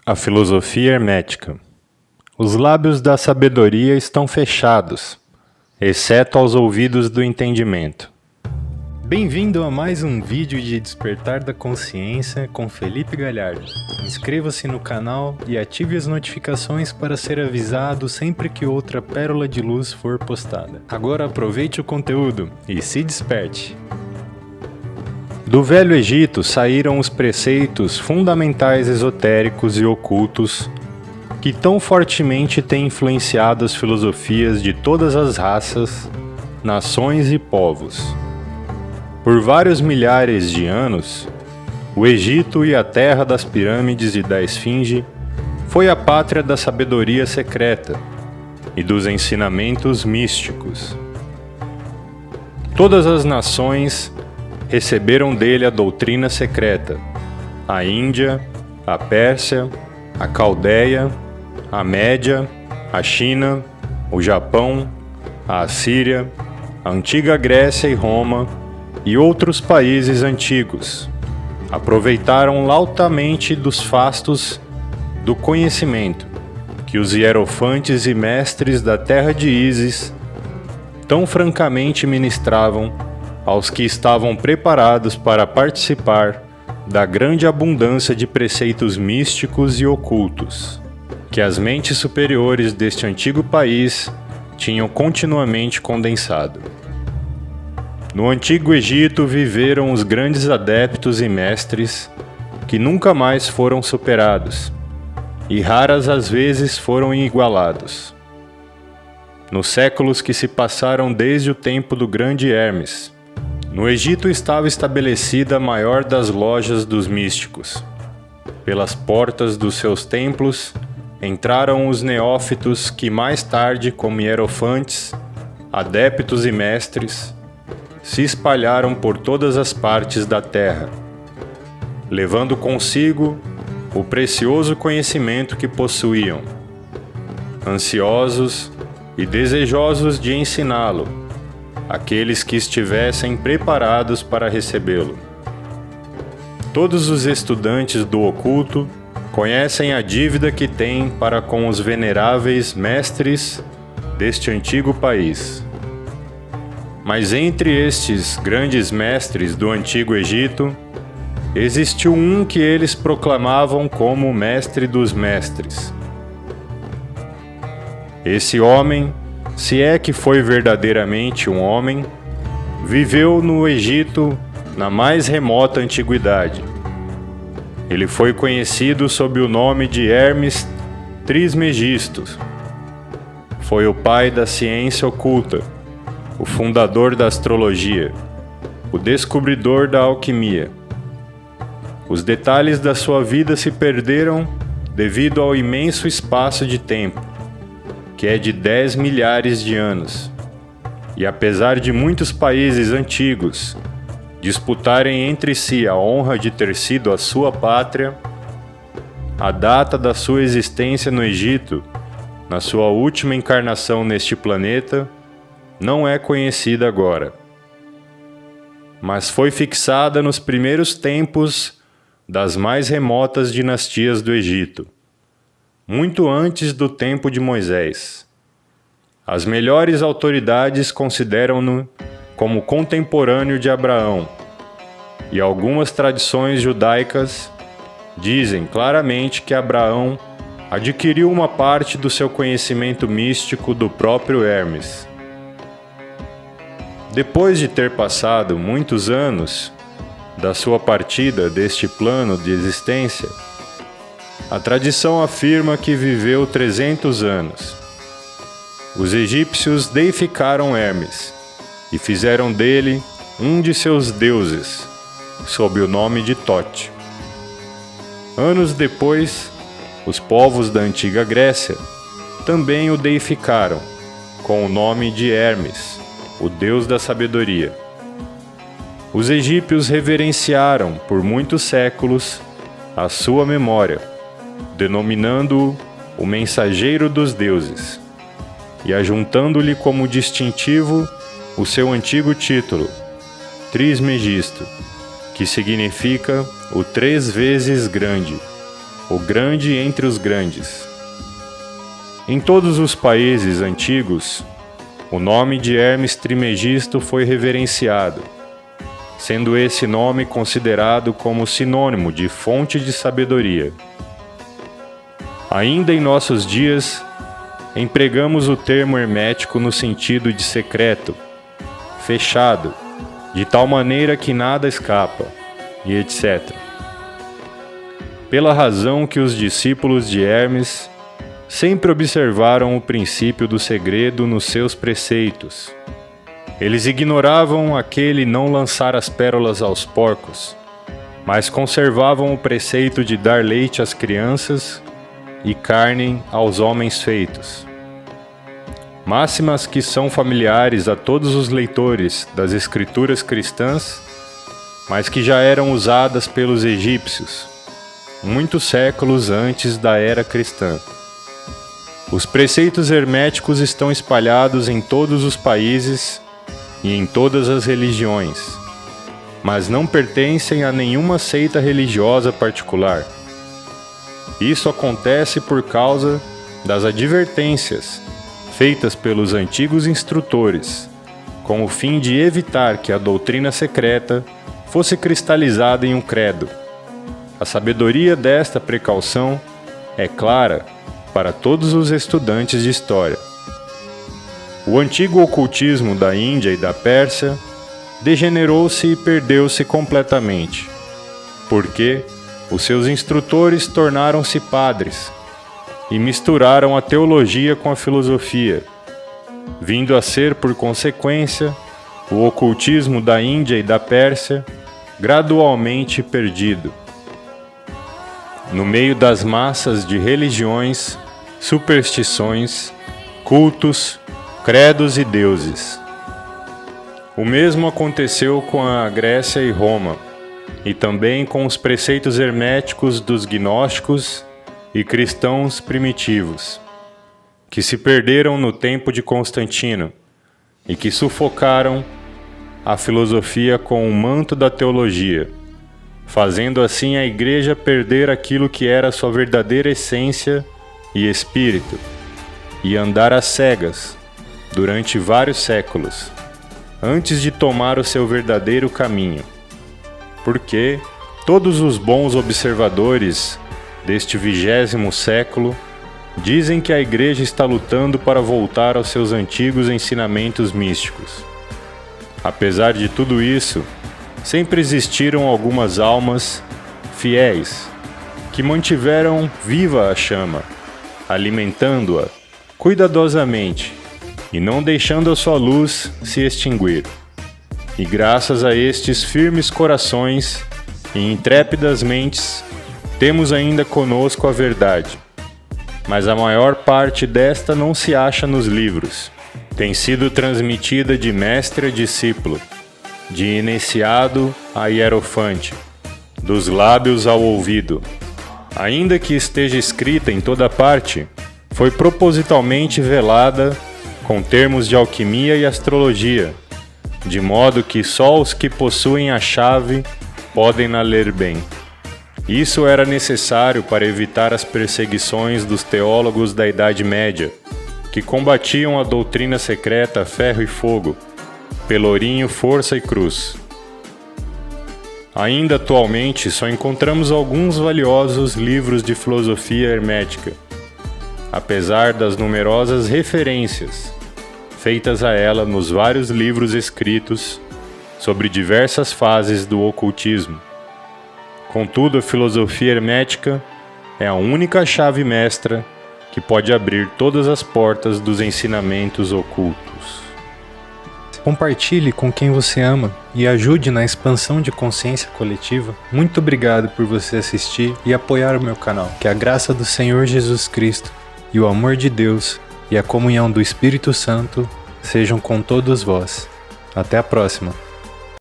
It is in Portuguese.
A filosofia hermética. Os lábios da sabedoria estão fechados, exceto aos ouvidos do entendimento. Bem-vindo a mais um vídeo de Despertar da Consciência com Felipe Galhardo. Inscreva-se no canal e ative as notificações para ser avisado sempre que outra pérola de luz for postada. Agora aproveite o conteúdo e se desperte! Do Velho Egito saíram os preceitos fundamentais esotéricos e ocultos que tão fortemente têm influenciado as filosofias de todas as raças, nações e povos. Por vários milhares de anos, o Egito e a terra das pirâmides e da Esfinge foi a pátria da sabedoria secreta e dos ensinamentos místicos. Todas as nações receberam dele a doutrina secreta: a Índia, a Pérsia, a Caldeia, a Média, a China, o Japão, a Assíria, a antiga Grécia e Roma e outros países antigos. Aproveitaram lautamente dos fastos do conhecimento que os hierofantes e mestres da terra de Ísis tão francamente ministravam aos que estavam preparados para participar da grande abundância de preceitos místicos e ocultos, que as mentes superiores deste antigo país tinham continuamente condensado. No Antigo Egito viveram os grandes adeptos e mestres que nunca mais foram superados, e raras às vezes foram igualados. Nos séculos que se passaram desde o tempo do grande Hermes, no Egito estava estabelecida a maior das lojas dos místicos. Pelas portas dos seus templos entraram os neófitos que mais tarde, como hierofantes, adeptos e mestres, se espalharam por todas as partes da terra, levando consigo o precioso conhecimento que possuíam, ansiosos e desejosos de ensiná-lo aqueles que estivessem preparados para recebê-lo. Todos os estudantes do oculto conhecem a dívida que têm para com os veneráveis mestres deste antigo país. Mas entre estes grandes mestres do Antigo Egito, existiu um que eles proclamavam como o mestre dos mestres. Esse homem, se é que foi verdadeiramente um homem, viveu no Egito na mais remota antiguidade. Ele foi conhecido sob o nome de Hermes Trismegisto. Foi o pai da ciência oculta, o fundador da astrologia, o descobridor da alquimia. Os detalhes da sua vida se perderam devido ao imenso espaço de tempo, que é de 10 milhares de anos, e apesar de muitos países antigos disputarem entre si a honra de ter sido a sua pátria, a data da sua existência no Egito, na sua última encarnação neste planeta, não é conhecida agora, mas foi fixada nos primeiros tempos das mais remotas dinastias do Egito, muito antes do tempo de Moisés. As melhores autoridades consideram-no como contemporâneo de Abraão, e algumas tradições judaicas dizem claramente que Abraão adquiriu uma parte do seu conhecimento místico do próprio Hermes. Depois de ter passado muitos anos da sua partida deste plano de existência, a tradição afirma que viveu 300 anos. Os egípcios deificaram Hermes e fizeram dele um de seus deuses, sob o nome de Tote. Anos depois, os povos da antiga Grécia também o deificaram, com o nome de Hermes, o deus da sabedoria. Os egípcios reverenciaram por muitos séculos a sua memória, denominando-o o mensageiro dos deuses, e ajuntando-lhe como distintivo o seu antigo título, Trismegisto, que significa o 3 vezes grande, o grande entre os grandes. Em todos os países antigos, o nome de Hermes Trismegisto foi reverenciado, sendo esse nome considerado como sinônimo de fonte de sabedoria. Ainda em nossos dias, empregamos o termo hermético no sentido de secreto, fechado, de tal maneira que nada escapa, e etc. Pela razão que os discípulos de Hermes sempre observaram o princípio do segredo nos seus preceitos. Eles ignoravam aquele não lançar as pérolas aos porcos, mas conservavam o preceito de dar leite às crianças e carne aos homens feitos. Máximas que são familiares a todos os leitores das escrituras cristãs, mas que já eram usadas pelos egípcios, muitos séculos antes da era cristã. Os preceitos herméticos estão espalhados em todos os países e em todas as religiões, mas não pertencem a nenhuma seita religiosa particular. Isso acontece por causa das advertências feitas pelos antigos instrutores, com o fim de evitar que a doutrina secreta fosse cristalizada em um credo. A sabedoria desta precaução é clara para todos os estudantes de história. O antigo ocultismo da Índia e da Pérsia degenerou-se e perdeu-se completamente, porque os seus instrutores tornaram-se padres e misturaram a teologia com a filosofia, vindo a ser, por consequência, o ocultismo da Índia e da Pérsia gradualmente perdido. No meio das massas de religiões, superstições, cultos, credos e deuses. O mesmo aconteceu com a Grécia e Roma, e também com os preceitos herméticos dos gnósticos e cristãos primitivos, que se perderam no tempo de Constantino e que sufocaram a filosofia com o manto da teologia, fazendo assim a Igreja perder aquilo que era sua verdadeira essência e espírito, e andar às cegas durante vários séculos, antes de tomar o seu verdadeiro caminho. Porque todos os bons observadores deste 20º século dizem que a Igreja está lutando para voltar aos seus antigos ensinamentos místicos. Apesar de tudo isso, sempre existiram algumas almas fiéis que mantiveram viva a chama, alimentando-a cuidadosamente e não deixando a sua luz se extinguir. E graças a estes firmes corações e intrépidas mentes, temos ainda conosco a verdade. Mas a maior parte desta não se acha nos livros. Tem sido transmitida de mestre a discípulo, de iniciado a hierofante, dos lábios ao ouvido. Ainda que esteja escrita em toda parte, foi propositalmente velada com termos de alquimia e astrologia, de modo que só os que possuem a chave podem na ler bem. Isso era necessário para evitar as perseguições dos teólogos da Idade Média, que combatiam a doutrina secreta a ferro e fogo, pelourinho, força e cruz. Ainda atualmente só encontramos alguns valiosos livros de filosofia hermética, apesar das numerosas referências feitas a ela nos vários livros escritos sobre diversas fases do ocultismo. Contudo, a filosofia hermética é a única chave mestra que pode abrir todas as portas dos ensinamentos ocultos. Compartilhe com quem você ama e ajude na expansão de consciência coletiva. Muito obrigado por você assistir e apoiar o meu canal. Que a graça do Senhor Jesus Cristo e o amor de Deus e a comunhão do Espírito Santo sejam com todos vós. Até a próxima!